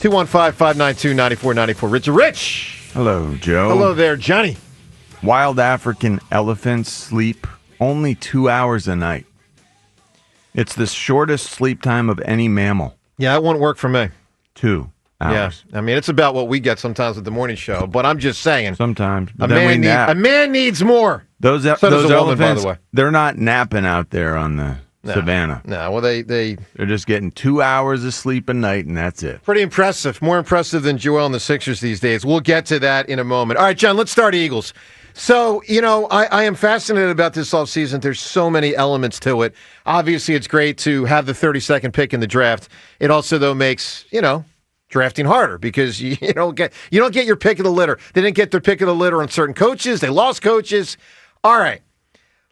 215-592-9494. Rich. Hello, Joe. Hello there, Johnny. Wild African elephants sleep only 2 hours a night. It's the shortest sleep time of any mammal. Yeah, it won't work for me. 2 hours. Yeah, I mean, it's about what we get sometimes with the morning show, but I'm just saying. Sometimes. A man needs more. Those so does a woman, elephants, by the way. They're not napping out there on the savannah. No, well, they're just getting 2 hours of sleep a night, and that's it. Pretty impressive. More impressive than Joel and the Sixers these days. We'll get to that in a moment. All right, John, let's start Eagles. So, I am fascinated about this offseason. There's so many elements to it. Obviously, it's great to have the 32nd pick in the draft. It also, though, makes, drafting harder because you don't get your pick of the litter. They didn't get their pick of the litter on certain coaches. They lost coaches. All right.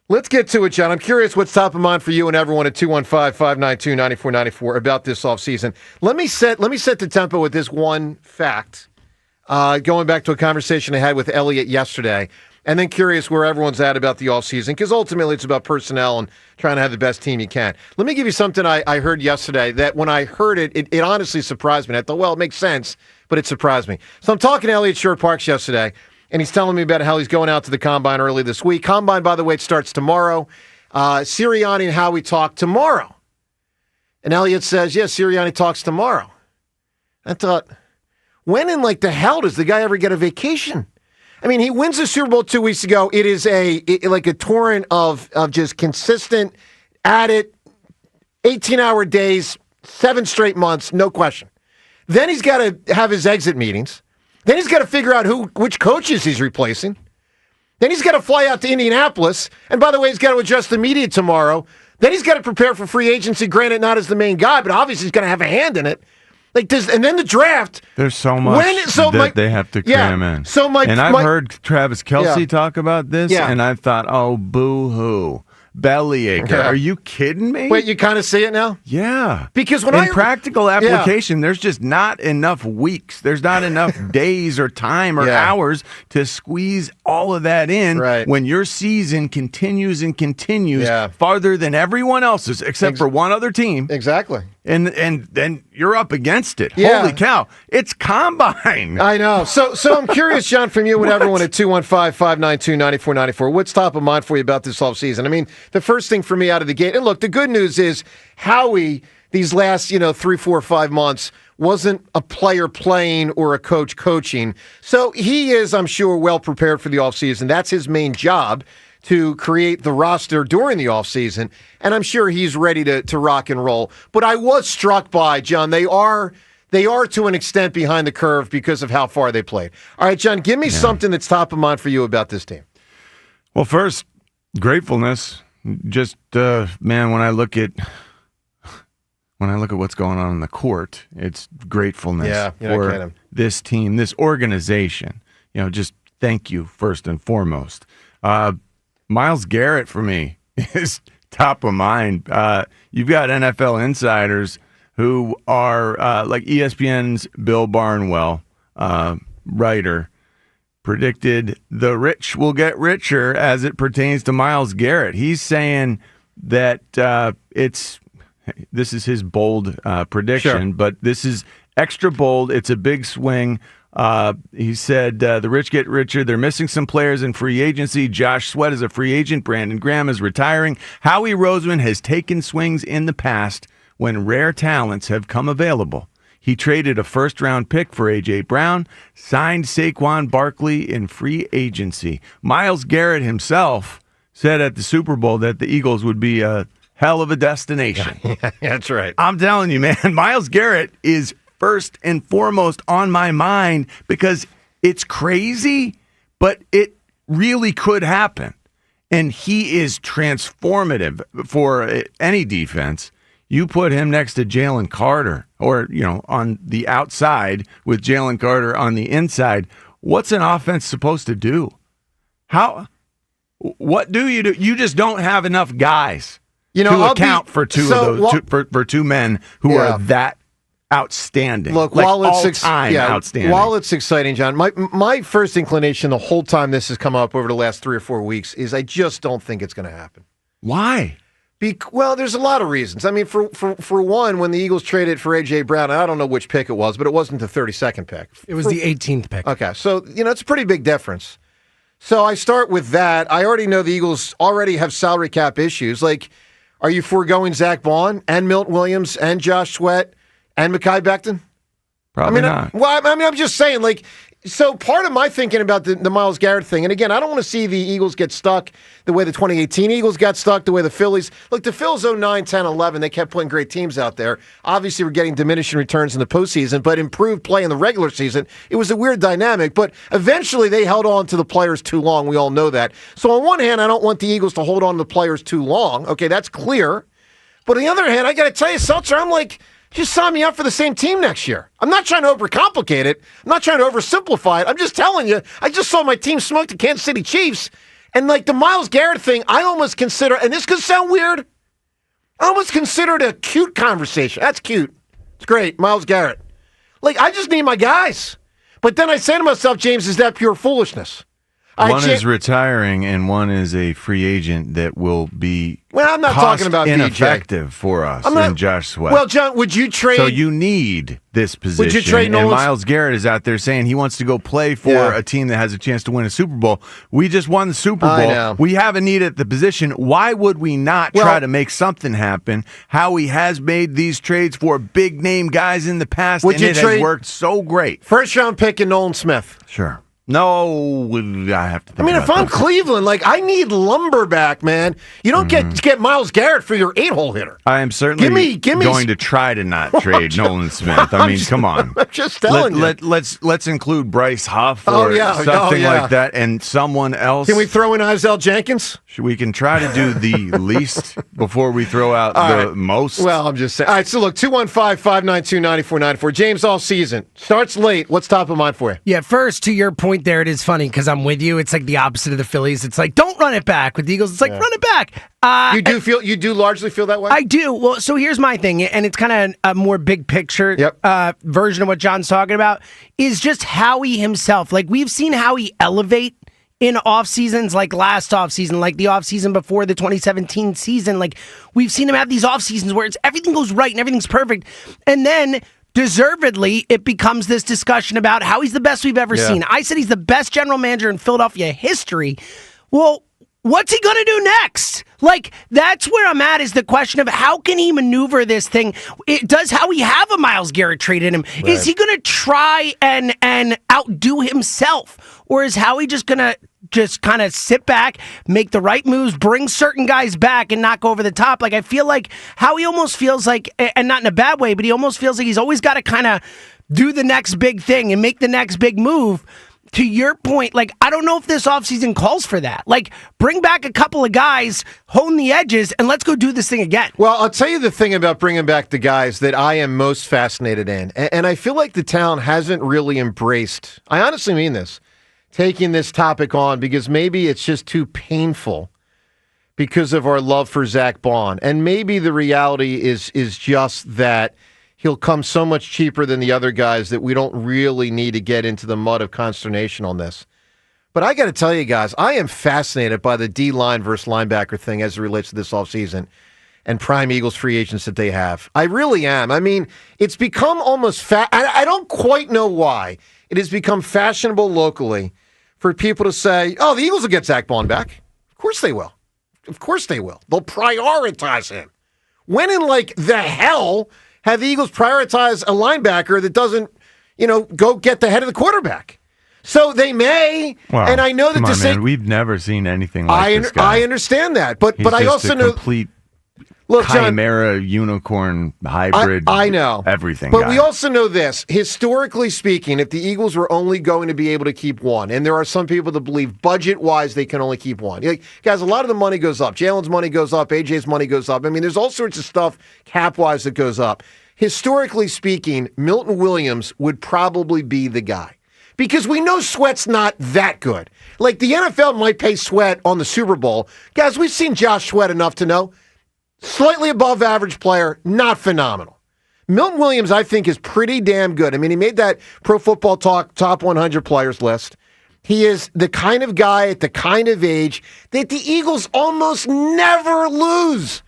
Let's get to it, John. I'm curious what's top of mind for you and everyone at 215-592-9494 about this offseason. Let me set the tempo with this one fact, going back to a conversation I had with Elliot yesterday, and then curious where everyone's at about the offseason, because ultimately it's about personnel and trying to have the best team you can. Let me give you something I heard yesterday that when I heard it honestly surprised me. I thought, well, it makes sense, but it surprised me. So I'm talking to Elliot Shore-Parks yesterday, and he's telling me about how he's going out to the Combine early this week. Combine, by the way, it starts tomorrow. Sirianni and Howie talk tomorrow. And Elliot says, yeah, Sirianni talks tomorrow. I thought, when in the hell does the guy ever get a vacation? I mean, he wins the Super Bowl 2 weeks ago. It is a torrent of just consistent, at it, 18-hour days, 7 straight months, no question. Then he's got to have his exit meetings. Then he's got to figure out which coaches he's replacing. Then he's got to fly out to Indianapolis. And by the way, he's got to adjust the media tomorrow. Then he's got to prepare for free agency, granted not as the main guy, but obviously he's going to have a hand in it. And then the draft. There's so much they have to cram in. I've heard Travis Kelce talk about this, and I thought, oh, boo-hoo. Bellyache. Are you kidding me? Wait, you kind of see it now? Yeah. Because in practical application, there's just not enough weeks. There's not enough days or time or hours to squeeze all of that in when your season continues and continues farther than everyone else's, except for one other team. Exactly. And then you're up against it. Yeah. Holy cow. It's Combine. I know. So I'm curious, John, from you and everyone at 215-592-9494. What's top of mind for you about this offseason? I mean, the first thing for me out of the gate, and look, the good news is Howie, these last, 3, 4, 5 months, wasn't a player playing or a coach coaching. So he is, I'm sure, well prepared for the offseason. That's his main job, to create the roster during the offseason, and I'm sure he's ready to rock and roll. But I was struck by, John, they are to an extent behind the curve because of how far they played. All right, John, give me something that's top of mind for you about this team. Well, first, gratefulness. Just, man, when I look at what's going on in the court, it's gratefulness for this team, this organization. Just thank you first and foremost. Miles Garrett, for me, is top of mind. You've got NFL insiders who are, like ESPN's Bill Barnwell, writer, predicted the rich will get richer as it pertains to Miles Garrett. He's saying that this is his bold prediction, but this is extra bold. It's a big swing. He said the rich get richer. They're missing some players in free agency. Josh Sweat is a free agent. Brandon Graham is retiring. Howie Roseman has taken swings in the past when rare talents have come available. He traded a first-round pick for A.J. Brown, signed Saquon Barkley in free agency. Miles Garrett himself said at the Super Bowl that the Eagles would be a hell of a destination. Yeah, that's right. I'm telling you, man, Miles Garrett is first and foremost on my mind because it's crazy, but it really could happen. And he is transformative for any defense. You put him next to Jalen Carter or, on the outside with Jalen Carter on the inside. What's an offense supposed to do? What do you do? You just don't have enough guys to account for two men who are that outstanding. Look, while it's outstanding. While it's exciting, John, my first inclination the whole time this has come up over the last 3 or 4 weeks is I just don't think it's going to happen. Why? Well, there's a lot of reasons. I mean, for one, when the Eagles traded for A.J. Brown, I don't know which pick it was, but it wasn't the 32nd pick. It was the 18th pick. Okay, so, it's a pretty big difference. So I start with that. I already know the Eagles already have salary cap issues. Like, are you foregoing Zach Bond and Milton Williams and Josh Sweat and Mekhi Becton? Probably not. I'm just saying, like, so part of my thinking about the Miles Garrett thing, and again, I don't want to see the Eagles get stuck the way the 2018 Eagles got stuck, the way the Phillies. Look, the Phils 09, 10, 11, they kept putting great teams out there. Obviously, we're getting diminishing returns in the postseason, but improved play in the regular season. It was a weird dynamic, but eventually they held on to the players too long. We all know that. So on one hand, I don't want the Eagles to hold on to the players too long. Okay, that's clear. But on the other hand, I got to tell you, Seltzer, I'm like, just sign me up for the same team next year. I'm not trying to overcomplicate it. I'm not trying to oversimplify it. I'm just telling you, I just saw my team smoke the Kansas City Chiefs. And like the Miles Garrett thing, I almost consider, and this could sound weird, I almost consider it a cute conversation. That's cute. It's great. Miles Garrett. Like, I just need my guys. But then I say to myself, James, is that pure foolishness? One is retiring, and one is a free agent that will be I'm not talking about ineffective for us and Josh Sweat. Well, John, would you trade? So you need this position. Would you trade and Miles Garrett is out there saying he wants to go play for a team that has a chance to win a Super Bowl. We just won the Super Bowl. I know. We have a need at the position. Why would we not try to make something happen? Howie has made these trades for big-name guys in the past, and it has worked so great. First-round pick in Nolan Smith. Sure. No, I have to think if I'm Cleveland, like, I need lumber back, man. You don't get Miles Garrett for your 8-hole hitter. I am certainly going to try to not trade Nolan Smith. I mean, come on. I'm just telling you. Let's include Bryce Huff or something like that, and someone else. Can we throw in Isaiah Jenkins? We can try to do the least before we throw out the most. Well, I'm just saying. All right, so look, 215-592-9494. James, all season. Starts late. What's top of mind for you? Yeah, first, to your point there, it is funny because I'm with you. It's like the opposite of the Phillies. It's like, don't run it back. With the Eagles, it's like, run it back. You do largely feel that way? I do. Well, so here's my thing, and it's kind of a more big picture version of what John's talking about, is just Howie himself. Like, we've seen Howie elevate in off seasons, like last off season, like the off season before the 2017 season. Like, we've seen him have these off seasons where everything goes right and everything's perfect. And then deservedly, it becomes this discussion about how he's the best we've ever seen. I said he's the best general manager in Philadelphia history. Well, what's he going to do next? Like, that's where I'm at, is the question of how can he maneuver this thing? Does Howie have a Miles Garrett trade in him? Right. Is he going to try and outdo himself? Or is Howie just going to just kind of sit back, make the right moves, bring certain guys back, and not go over the top? Like, I feel like Howie almost feels like, and not in a bad way, but he almost feels like he's always got to kind of do the next big thing and make the next big move. To your point, like, I don't know if this offseason calls for that. Like, bring back a couple of guys, hone the edges, and let's go do this thing again. Well, I'll tell you the thing about bringing back the guys that I am most fascinated in. And I feel like the town hasn't really embraced, I honestly mean this, taking this topic on, because maybe it's just too painful because of our love for Zach Bond. And maybe the reality is just that he'll come so much cheaper than the other guys that we don't really need to get into the mud of consternation on this. But I got to tell you guys, I am fascinated by the D-line versus linebacker thing as it relates to this offseason and prime Eagles free agents that they have. I really am. I mean, it's become almost I don't quite know why. It has become fashionable locally for people to say, oh, the Eagles will get Zach Bond back. Of course they will. Of course they will. They'll prioritize him. When in, like, the hell have the Eagles prioritize a linebacker that doesn't, go get the head of the quarterback? So they may, and I know that man, we've never seen anything like this guy. I understand that, but He's I also know complete Look, chimera, John, unicorn, hybrid. I know everything. But we also know this. Historically speaking, if the Eagles were only going to be able to keep one, and there are some people that believe budget-wise they can only keep one. Like, guys, a lot of the money goes up. Jalen's money goes up. AJ's money goes up. I mean, there's all sorts of stuff cap-wise that goes up. Historically speaking, Milton Williams would probably be the guy. Because we know Sweat's not that good. Like, the NFL might pay Sweat on the Super Bowl. Guys, we've seen Josh Sweat enough to know. Slightly above average player, not phenomenal. Milton Williams, I think, is pretty damn good. I mean, he made that Pro Football Talk top 100 players list. He is the kind of guy at the kind of age that the Eagles almost never lose.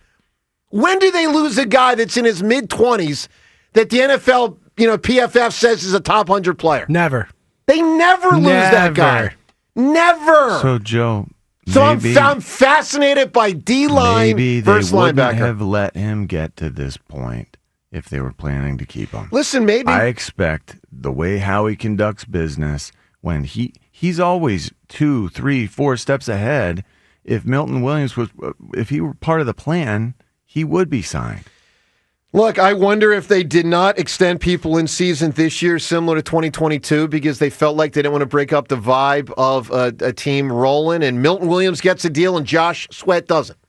When do they lose a guy that's in his mid-20s that the NFL, PFF says is a top 100 player? Never. They never lose that guy. Never. So, Joe... So I'm fascinated by D-line versus linebacker. Maybe they wouldn't have let him get to this point if they were planning to keep him. Listen, maybe. I expect the way Howie conducts business, when he's always 2, 3, 4 steps ahead. If Milton Williams if he were part of the plan, he would be signed. Look, I wonder if they did not extend people in season this year similar to 2022 because they felt like they didn't want to break up the vibe of a team rolling, and Milton Williams gets a deal and Josh Sweat doesn't.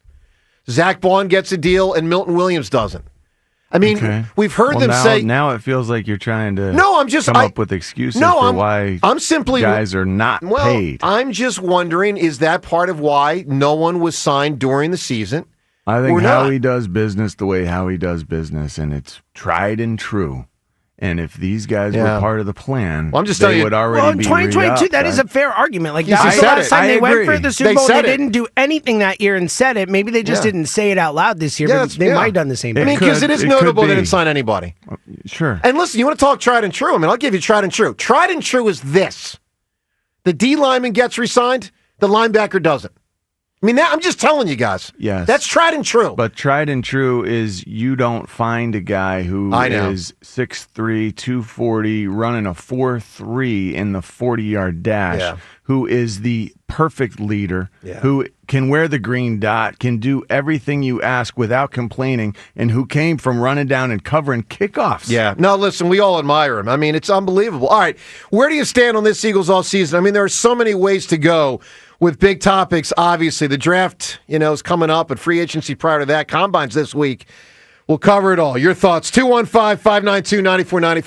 Zach Bond gets a deal and Milton Williams doesn't. I mean, we've heard them say... Now it feels like you're trying to come up with excuses why guys are not paid. I'm just wondering, is that part of why no one was signed during the season? I think Howie does business the way Howie does business, and it's tried and true. And if these guys were part of the plan, I'm just telling you, would already in 2022, that is a fair argument. Like, that was the last time they went for the Super Bowl. They didn't do anything that year and said it. Maybe they just didn't say it out loud this year, but they might have done the same thing. I mean, because it is notable they didn't sign anybody. Sure. And listen, you want to talk tried and true? I mean, I'll give you tried and true. Tried and true is this. The D lineman gets re-signed, the linebacker doesn't. I mean, I'm just telling you guys. Yes. That's tried and true. But tried and true is you don't find a guy who is 6'3", 240, running a 4.3 in the 40-yard dash, who is the perfect leader, who can wear the green dot, can do everything you ask without complaining, and who came from running down and covering kickoffs. Yeah. No, listen, we all admire him. I mean, it's unbelievable. All right, where do you stand on this Eagles all season? I mean, there are so many ways to go with big topics. Obviously, the draft, is coming up, but free agency prior to that, combines this week. We'll cover it all. Your thoughts, 215-592-9494.